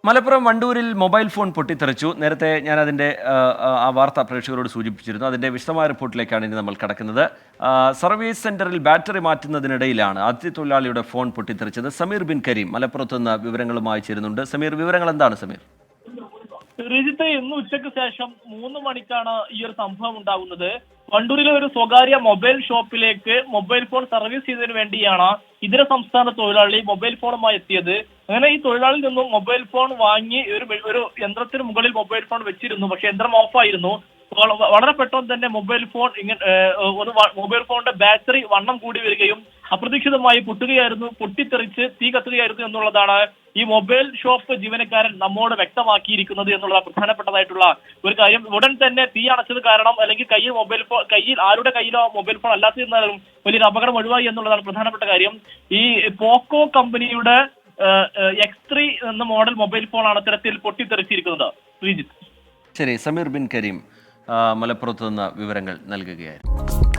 Malappuram വണ്ടൂരിൽ mobile phone പൊട്ടിത്തെറിച്ചു. നേരത്തെ ഞാൻ അതിൻ്റെ ആ വാർത്ത പ്രേക്ഷകരോട് സൂചിപ്പിച്ചിരുന്നു. അതിൻ്റെ വിശദമായ റിപ്പോർട്ടിലേക്കാണ് ഇനി നമ്മൾ കടക്കുന്നത്. സർവീസ് സെന്ററിൽ ബാറ്ററി മാറ്റുന്നതിനിടയിലാണ് അതിഥി ഫോൺ പൊട്ടിത്തെറിച്ചത്. സമീർ ബിൻ കരീം മലപ്പുറത്ത് നിന്ന് വിവരങ്ങളുമായി ചേരുന്നുണ്ട്. സമീർ, വിവരങ്ങൾ എന്താണ് സമീർ? ശ്രീജിത്ത്, ഇന്ന് ഉച്ചയ്ക്ക് ശേഷം 3 മണിക്കാണ് ഈ ഒരു സംഭവം ഉണ്ടാകുന്നത്. വണ്ടൂരിലെ ഒരു സ്വകാര്യ മൊബൈൽ ഷോപ്പിലേക്ക് മൊബൈൽ ഫോൺ സർവീസ് ചെയ്തതിനു വേണ്ടിയാണ് ഇതര സംസ്ഥാന തൊഴിലാളി മൊബൈൽ ഫോണുമായി എത്തിയത്. അങ്ങനെ ഈ തൊഴിലാളിയിൽ നിന്നും മൊബൈൽ ഫോൺ വാങ്ങി ഒരു യന്ത്രത്തിന് മുകളിൽ മൊബൈൽ ഫോൺ വെച്ചിരുന്നു. പക്ഷെ യന്ത്രം ഓഫായിരുന്നു. വളരെ പെട്ടെന്ന് തന്നെ മൊബൈൽ ഫോണിന്റെ ബാറ്ററി വണ്ണം കൂടി വരികയും അപ്രതീക്ഷിതമായി പൊട്ടിത്തെറിച്ച് തീ കത്തുകയായിരുന്നു എന്നുള്ളതാണ് ഈ മൊബൈൽ ഷോപ്പ് ജീവനക്കാരൻ നമ്മോട് വ്യക്തമാക്കിയിരിക്കുന്നത് എന്നുള്ള പ്രധാനപ്പെട്ടതായിട്ടുള്ള ഒരു കാര്യം. ഉടൻ തന്നെ തീ അണച്ചത് കാരണം, അല്ലെങ്കിൽ കയ്യിൽ ആരുടെ കയ്യിലോ മൊബൈൽ ഫോൺ അല്ലാത്തിരുന്നാലും വലിയൊരു അപകടം ഒഴിവായി എന്നുള്ളതാണ് പ്രധാനപ്പെട്ട കാര്യം. ഈ പോക്കോ കമ്പനിയുടെ X3 എന്ന മോഡൽ മൊബൈൽ ഫോണാണ് ഇത്തരത്തിൽ പൊട്ടിത്തെറിച്ചിരിക്കുന്നത്. ശ്രീജിത്ത്. ശരി, സമീർ ബിൻ കരീം മലപ്പുറത്ത് നിന്ന് വിവരങ്ങൾ നൽകുകയായിരുന്നു.